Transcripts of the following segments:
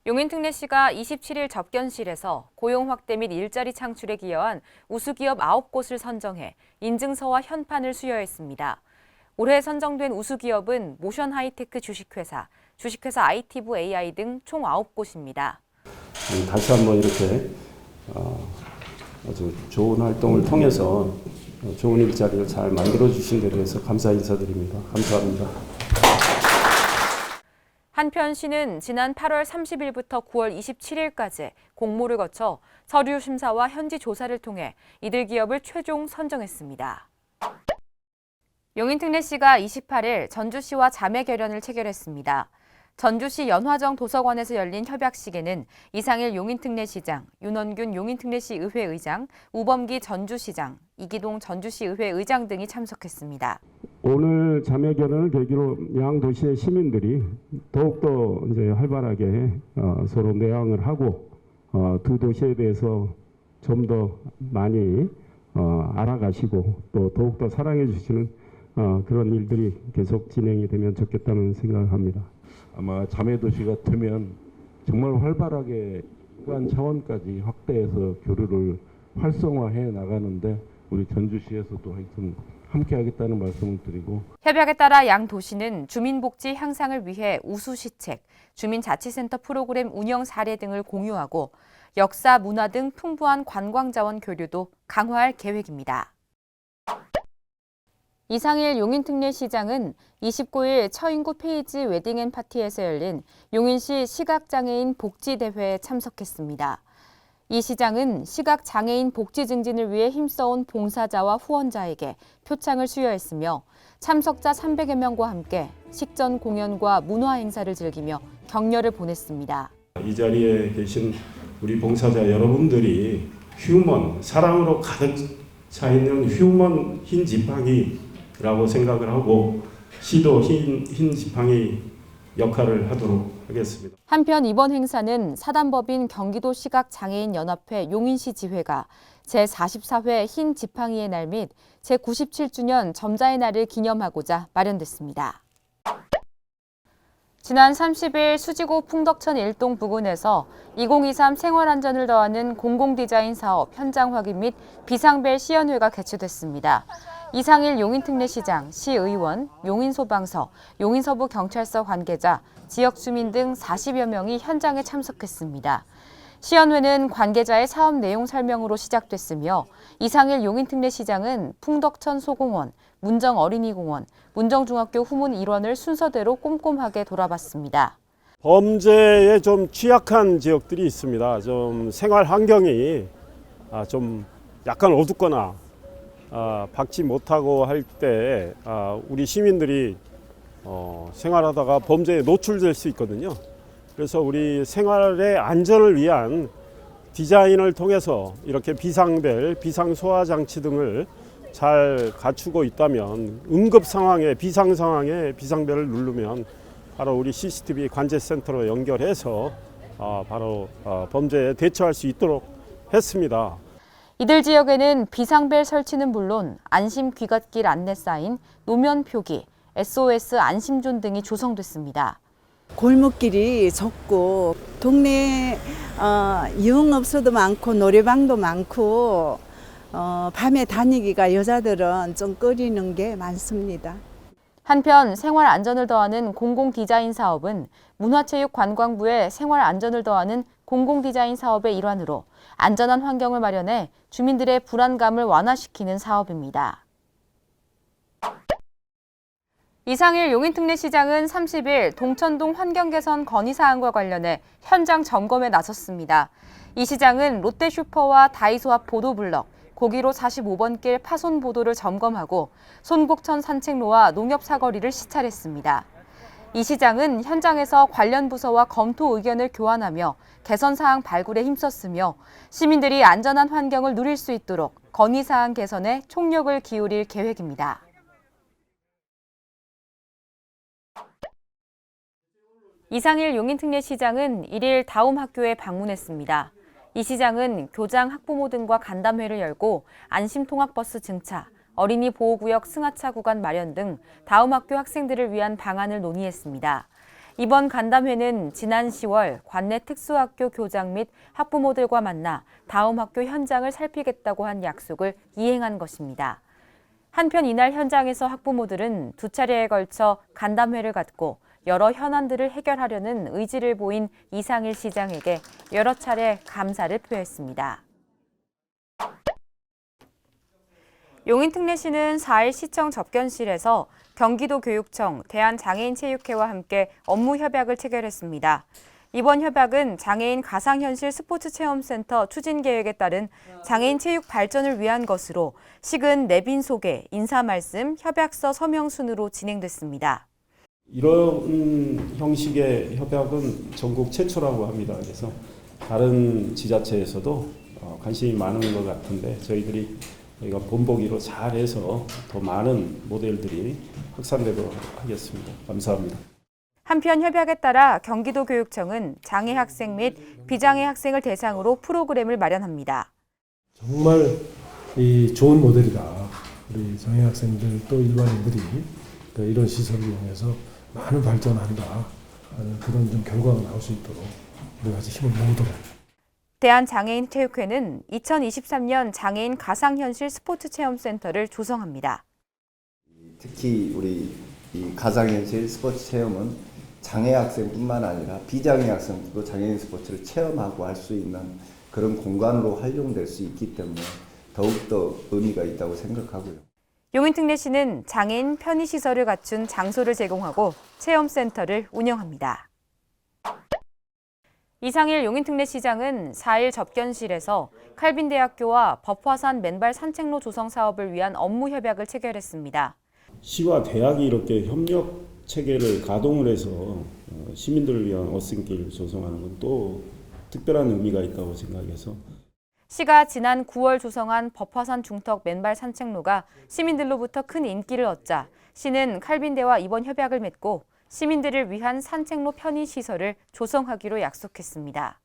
용인특례시가 27일 접견실에서 고용 확대 및 일자리 창출에 기여한 우수기업 9곳을 선정해 인증서와 현판을 수여했습니다. 올해 선정된 우수기업은 모션 하이테크 주식회사, 주식회사 IT부 AI 등 총 9곳입니다. 다시 한번 이렇게 아주 좋은 활동을 통해서 좋은 일자리를 잘 만들어 주신 데 대해서 감사 인사드립니다. 감사합니다. 한편 시는 지난 8월 30일부터 9월 27일까지 공모를 거쳐 서류 심사와 현지 조사를 통해 이들 기업을 최종 선정했습니다. 용인특례시가 28일 전주시와 자매 결연을 체결했습니다. 전주시 연화정 도서관에서 열린 협약식에는 이상일 용인특례시장, 윤원균 용인특례시 의회 의장, 우범기 전주시장, 이기동 전주시 의회 의장 등이 참석했습니다. 오늘 자매 결연을 계기로 양 도시의 시민들이 더욱더 이제 활발하게 서로 내항을 하고 두 도시에 대해서 좀 더 많이 알아가시고 또 더욱더 사랑해 주시는 그런 일들이 계속 진행이 되면 좋겠다는 생각을 합니다. 아마 자매 도시가 되면 정말 활발하게 국가 차원까지 확대해서 교류를 활성화해 나가는데 우리 전주시에서도 하여튼 함께하겠다는 말씀을 드리고, 협약에 따라 양 도시는 주민복지 향상을 위해 우수시책, 주민자치센터 프로그램 운영 사례 등을 공유하고 역사, 문화 등 풍부한 관광자원 교류도 강화할 계획입니다. 이상일 용인특례시장은 29일 처인구 페이지 웨딩앤파티에서 열린 용인시 시각장애인 복지대회에 참석했습니다. 이 시장은 시각장애인 복지 증진을 위해 힘써온 봉사자와 후원자에게 표창을 수여했으며 참석자 300여 명과 함께 식전 공연과 문화 행사를 즐기며 격려를 보냈습니다. 이 자리에 계신 우리 봉사자 여러분들이 휴먼, 사랑으로 가득 차 있는 휴먼 흰 지팡이라고 생각을 하고 시도 흰 지팡이 역할을 하도록 하겠습니다. 한편 이번 행사는 사단법인 경기도시각장애인연합회 용인시 지회가 제44회 흰 지팡이의 날 및 제97주년 점자의 날을 기념하고자 마련됐습니다. 지난 30일 수지구 풍덕천 1동 부근에서 2023 생활안전을 더하는 공공디자인 사업 현장 확인 및 비상벨 시연회가 개최됐습니다. 이상일 용인특례시장, 시의원, 용인소방서, 용인서부 경찰서 관계자, 지역 주민 등 40여 명이 현장에 참석했습니다. 시연회는 관계자의 사업 내용 설명으로 시작됐으며 이상일 용인특례시장은 풍덕천 소공원, 문정 어린이공원, 문정중학교 후문 일원을 순서대로 꼼꼼하게 돌아봤습니다. 범죄에 좀 취약한 지역들이 있습니다. 좀 생활 환경이 좀 약간 어둡거나 밝지 못하고 할 때 우리 시민들이 생활하다가 범죄에 노출될 수 있거든요. 그래서 우리 생활의 안전을 위한 디자인을 통해서 이렇게 비상벨, 비상소화장치 등을 잘 갖추고 있다면 응급 상황에, 비상 상황에 비상벨을 누르면 바로 우리 CCTV 관제센터로 연결해서 바로 범죄에 대처할 수 있도록 했습니다. 이들 지역에는 비상벨 설치는 물론 안심 귀갓길 안내 사인, 노면 표기, SOS 안심존 등이 조성됐습니다. 골목길이 좁고 동네에 유흥업소도 많고 노래방도 많고 밤에 다니기가 여자들은 좀 꺼리는 게 많습니다. 한편 생활 안전을 더하는 공공 디자인 사업은 문화체육관광부의 생활 안전을 더하는 공공 디자인 사업의 일환으로 안전한 환경을 마련해 주민들의 불안감을 완화시키는 사업입니다. 이상일 용인특례시장은 30일 동천동 환경개선 건의사항과 관련해 현장 점검에 나섰습니다. 이 시장은 롯데슈퍼와 다이소 앞 보도블럭, 고기로 45번 길 파손 보도를 점검하고 손곡천 산책로와 농협사거리를 시찰했습니다. 이 시장은 현장에서 관련 부서와 검토 의견을 교환하며 개선사항 발굴에 힘썼으며 시민들이 안전한 환경을 누릴 수 있도록 건의사항 개선에 총력을 기울일 계획입니다. 이상일 용인특례시장은 1일 다움 학교에 방문했습니다. 이 시장은 교장, 학부모 등과 간담회를 열고 안심통학버스 증차, 어린이 보호구역 승하차 구간 마련 등 다음 학교 학생들을 위한 방안을 논의했습니다. 이번 간담회는 지난 10월 관내 특수학교 교장 및 학부모들과 만나 다음 학교 현장을 살피겠다고 한 약속을 이행한 것입니다. 한편 이날 현장에서 학부모들은 두 차례에 걸쳐 간담회를 갖고 여러 현안들을 해결하려는 의지를 보인 이상일 시장에게 여러 차례 감사를 표했습니다. 용인특례시는 4일 시청 접견실에서 경기도교육청, 대한장애인체육회와 함께 업무 협약을 체결했습니다. 이번 협약은 장애인 가상현실 스포츠체험센터 추진 계획에 따른 장애인 체육 발전을 위한 것으로 시근 내빈 소개, 인사 말씀, 협약서 서명 순으로 진행됐습니다. 이런 형식의 협약은 전국 최초라고 합니다. 그래서 다른 지자체에서도 관심이 많은 것 같은데 저희가 본보기로 잘해서 더 많은 모델들이 확산되도록 하겠습니다. 감사합니다. 한편 협약에 따라 경기도교육청은 장애 학생 및 비장애 학생을 대상으로 프로그램을 마련합니다. 정말 이 좋은 모델이다. 우리 장애 학생들 또 일반인들이 이런 시설을 이용해서 많은 발전한다 하는 그런 좀 결과가 나올 수 있도록 우리가 같이 힘을 모으도록. 대한장애인체육회는 2023년 장애인 가상현실 스포츠체험센터를 조성합니다. 특히 우리 이 가상현실 스포츠 체험은 장애 학생뿐만 아니라 비장애 학생도 장애인 스포츠를 체험하고 할 수 있는 그런 공간으로 활용될 수 있기 때문에 더욱더 의미가 있다고 생각하고요. 용인특례시는 장애인 편의시설을 갖춘 장소를 제공하고 체험센터를 운영합니다. 이상일 용인특례시장은 4일 접견실에서 칼빈대학교와 법화산 맨발 산책로 조성 사업을 위한 업무 협약을 체결했습니다. 시와 대학이 이렇게 협력 체계를 가동을 해서 시민들을 위한 어싱길 조성하는 건 또 특별한 의미가 있다고 생각해서 시가 지난 9월 조성한 법화산 중턱 맨발 산책로가 시민들로부터 큰 인기를 얻자 시는 칼빈대와 이번 협약을 맺고 시민들을 위한 산책로 편의시설을 조성하기로 약속했습니다.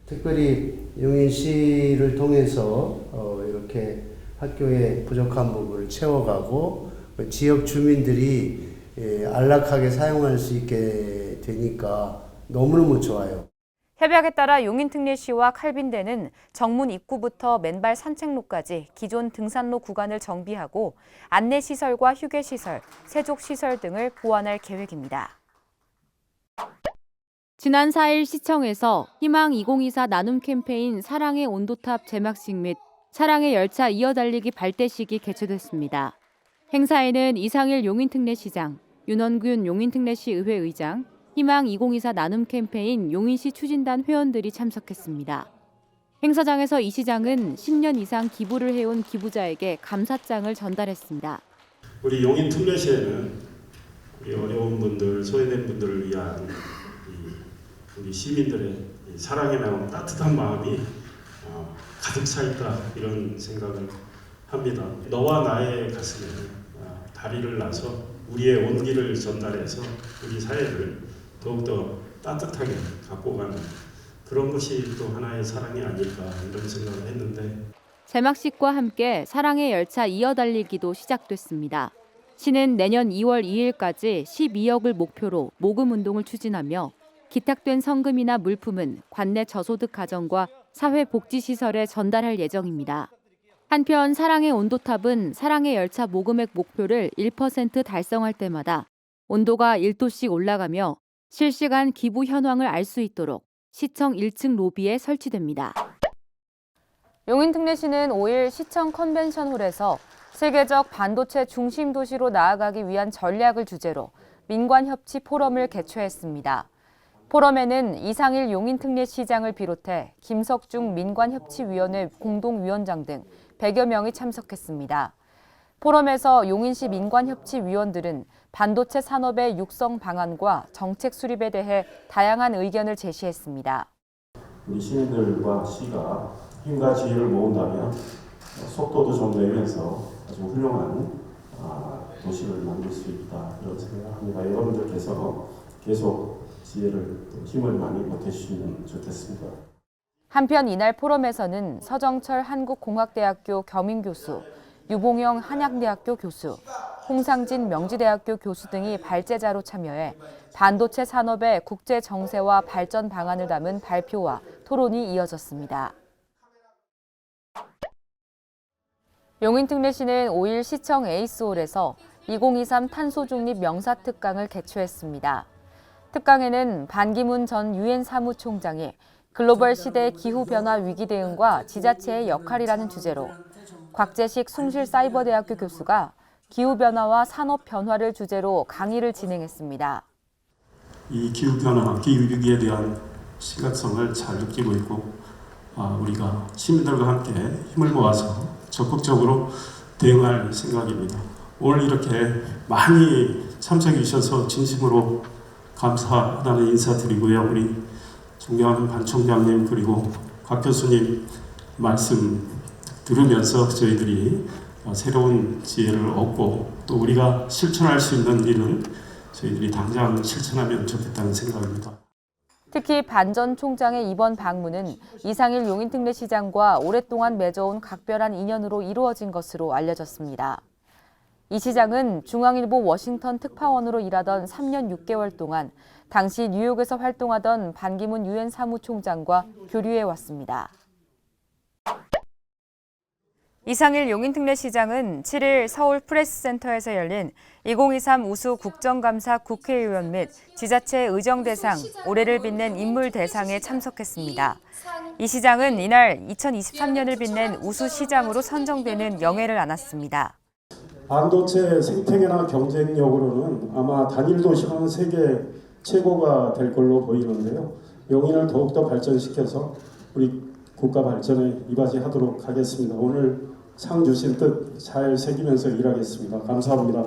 특별히 용인시를 통해서 이렇게 학교의 부족한 부분을 채워가고 지역 주민들이 안락하게 사용할 수 있게 되니까 너무너무 좋아요. 협약에 따라 용인특례시와 칼빈대는 정문 입구부터 맨발 산책로까지 기존 등산로 구간을 정비하고 안내시설과 휴게시설, 세족시설 등을 보완할 계획입니다. 지난 4일 시청에서 희망 2024 나눔 캠페인 사랑의 온도탑 제막식 및 사랑의 열차 이어달리기 발대식이 개최됐습니다. 행사에는 이상일 용인특례시장, 윤원균 용인특례시 의회 의장, 희망 2024 나눔 캠페인 용인시 추진단 회원들이 참석했습니다. 행사장에서 이 시장은 10년 이상 기부를 해온 기부자에게 감사장을 전달했습니다. 우리 용인특례시에는 우리 어려운 분들, 소외된 분들을 위한 우리 시민들의 사랑의 마음, 따뜻한 마음이 가득 차 있다 이런 생각을 합니다. 너와 나의 가슴에 다리를 놔서 우리의 온기를 전달해서 우리 사회를 더욱더 따뜻하게 갖고 가는 그런 것이 또 하나의 사랑이 아닐까 이런 생각을 했는데 제막식과 함께 사랑의 열차 이어달리기도 시작됐습니다. 시는 내년 2월 2일까지 12억을 목표로 모금 운동을 추진하며 기탁된 성금이나 물품은 관내 저소득 가정과 사회복지시설에 전달할 예정입니다. 한편 사랑의 온도탑은 사랑의 열차 모금액 목표를 1% 달성할 때마다 온도가 1도씩 올라가며 실시간 기부 현황을 알 수 있도록 시청 1층 로비에 설치됩니다. 용인특례시는 5일 시청 컨벤션홀에서 세계적 반도체 중심 도시로 나아가기 위한 전략을 주제로 민관협치 포럼을 개최했습니다. 포럼에는 이상일 용인특례시장을 비롯해 김석중 민관협치위원회 공동위원장 등 100여 명이 참석했습니다. 포럼에서 용인시 민관협치위원들은 반도체 산업의 육성 방안과 정책 수립에 대해 다양한 의견을 제시했습니다. 우리 시민들과 시가 힘과 지혜를 모은다면 속도도 좀 내면서 아주 훌륭한 도시를 만들 수 있다 이런 생각을 합니다. 여러분들께서 계속 지혜를 힘을 많이 보태주시면 좋겠습니다. 한편 이날 포럼에서는 서정철 한국공학대학교 겸임교수, 유봉영 한양대학교 교수, 홍상진 명지대학교 교수 등이 발제자로 참여해 반도체 산업의 국제 정세와 발전 방안을 담은 발표와 토론이 이어졌습니다. 용인특례시는 5일 시청 에이스홀에서 2023 탄소중립 명사특강을 개최했습니다. 특강에는 반기문 전 유엔 사무총장이 글로벌 시대의 기후변화 위기 대응과 지자체의 역할이라는 주제로 곽재식 숭실사이버대학교 교수가 기후변화와 산업 변화를 주제로 강의를 진행했습니다. 이 기후변화, 기후위기에 대한 심각성을 잘 느끼고 있고 우리가 시민들과 함께 힘을 모아서 적극적으로 대응할 생각입니다. 오늘 이렇게 많이 참석해 주셔서 진심으로 감사하다는 인사드리고요. 우리 존경하는 반 총장님 그리고 곽 교수님 말씀 들으면서 저희들이 새로운 지혜를 얻고 또 우리가 실천할 수 있는 일을 저희들이 당장 실천하면 좋겠다는 생각입니다. 특히 반 전 총장의 이번 방문은 이상일 용인특례시장과 오랫동안 맺어온 각별한 인연으로 이루어진 것으로 알려졌습니다. 이 시장은 중앙일보 워싱턴 특파원으로 일하던 3년 6개월 동안 당시 뉴욕에서 활동하던 반기문 유엔 사무총장과 교류해 왔습니다. 이상일 용인특례시장은 7일 서울 프레스센터에서 열린 2023 우수 국정감사 국회의원 및 지자체 의정대상 올해를 빛낸 인물 대상에 참석했습니다. 이 시장은 이날 2023년을 빛낸 우수 시장으로 선정되는 영예를 안았습니다. 반도체 생태계나 경쟁력으로는 아마 단일 도시로는 세계 최고가 될 걸로 보이는데요. 용인을 더욱더 발전시켜서 우리 국가 발전에 이바지하도록 하겠습니다. 오늘 상 주신 뜻 잘 새기면서 일하겠습니다. 감사합니다.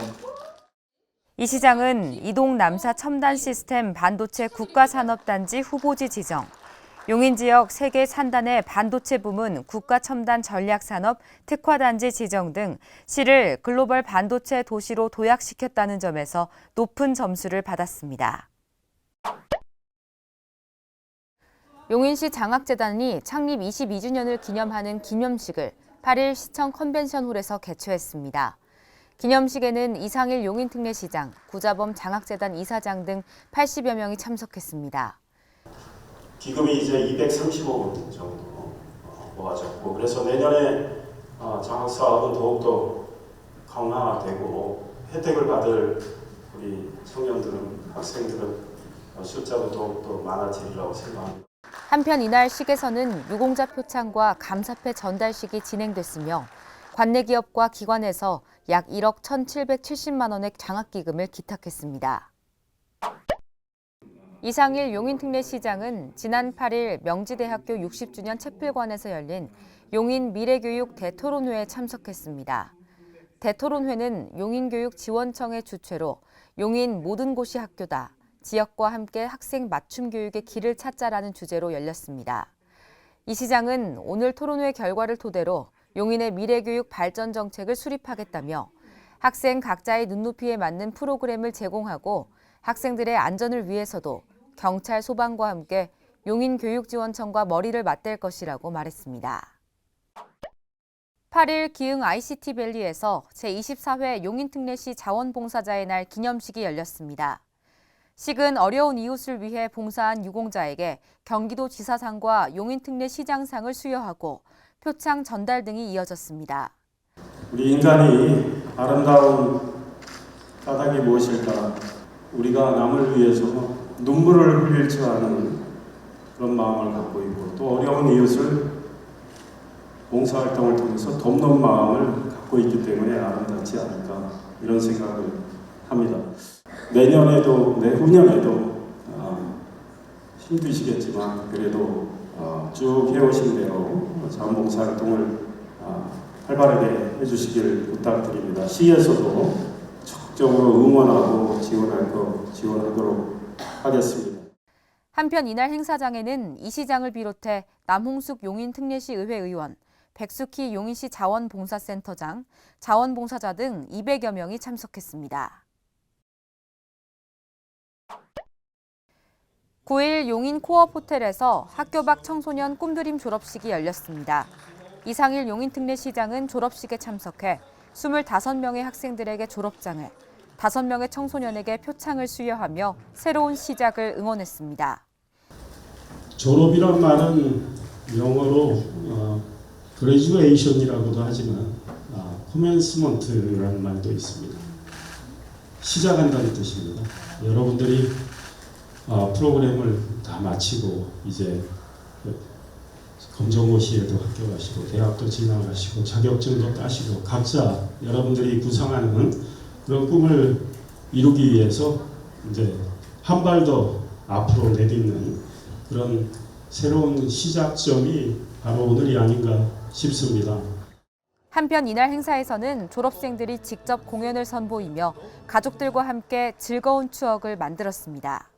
이 시장은 이동 남사 첨단 시스템 반도체 국가산업단지 후보지 지정, 용인 지역 세계 산단의 반도체 부문 국가첨단 전략산업 특화단지 지정 등 시를 글로벌 반도체 도시로 도약시켰다는 점에서 높은 점수를 받았습니다. 용인시 장학재단이 창립 22주년을 기념하는 기념식을 8일 시청 컨벤션홀에서 개최했습니다. 기념식에는 이상일 용인특례시장, 구자범 장학재단 이사장 등 80여 명이 참석했습니다. 기금이 이제 230억 원 정도 모아졌고 그래서 내년에 장학 사업은 더욱더 강화되고 혜택을 받을 우리 청년들은 학생들은 숫자도 더욱더 많아지리라고 생각합니다. 한편 이날 식에서는 유공자 표창과 감사패 전달식이 진행됐으며 관내 기업과 기관에서 약 1억 1,770만 원의 장학기금을 기탁했습니다. 이상일 용인특례시장은 지난 8일 명지대학교 60주년 채플관에서 열린 용인 미래교육 대토론회에 참석했습니다. 대토론회는 용인교육지원청의 주최로 용인 모든 곳이 학교다. 지역과 함께 학생 맞춤 교육의 길을 찾자라는 주제로 열렸습니다. 이 시장은 오늘 토론회 결과를 토대로 용인의 미래교육 발전 정책을 수립하겠다며 학생 각자의 눈높이에 맞는 프로그램을 제공하고 학생들의 안전을 위해서도 경찰, 소방과 함께 용인교육지원청과 머리를 맞댈 것이라고 말했습니다. 8일 기흥 ICT밸리에서 제24회 용인특례시 자원봉사자의 날 기념식이 열렸습니다. 식은 어려운 이웃을 위해 봉사한 유공자에게 경기도지사상과 용인특례시장상을 수여하고 표창 전달 등이 이어졌습니다. 우리 인간이 아름다운 까닭이 무엇일까? 우리가 남을 위해서 눈물을 흘릴 줄 아는 그런 마음을 갖고 있고 또 어려운 이웃을 봉사활동을 통해서 돕는 마음을 갖고 있기 때문에 아름답지 않을까 이런 생각을 합니다. 내년에도 내후년에도 힘드시겠지만 그래도 쭉 해오신 대로 자원봉사활동을 활발하게 해주시길 부탁드립니다. 시에서도 적극적으로 응원하고 지원하도록 하겠습니다. 한편 이날 행사장에는 이 시장을 비롯해 남홍숙 용인특례시 의회의원, 백숙희 용인시 자원봉사센터장, 자원봉사자 등 200여 명이 참석했습니다. 9일 용인 코업 호텔에서 학교 밖 청소년 꿈드림 졸업식이 열렸습니다. 이상일 용인특례시장은 졸업식에 참석해 25명의 학생들에게 졸업장을, 5명의 청소년에게 표창을 수여하며 새로운 시작을 응원했습니다. 졸업이란 말은 영어로 graduation이라고도 하지만 commencement라는 말도 있습니다. 시작한다는 뜻입니다. 여러분들이 프로그램을 다 마치고 이제 검정고시에도 합격하시고 대학도 진학하시고 자격증도 따시고 각자 여러분들이 구상하는 그런 꿈을 이루기 위해서 이제 한 발 더 앞으로 내딛는 그런 새로운 시작점이 바로 오늘이 아닌가 싶습니다. 한편 이날 행사에서는 졸업생들이 직접 공연을 선보이며 가족들과 함께 즐거운 추억을 만들었습니다.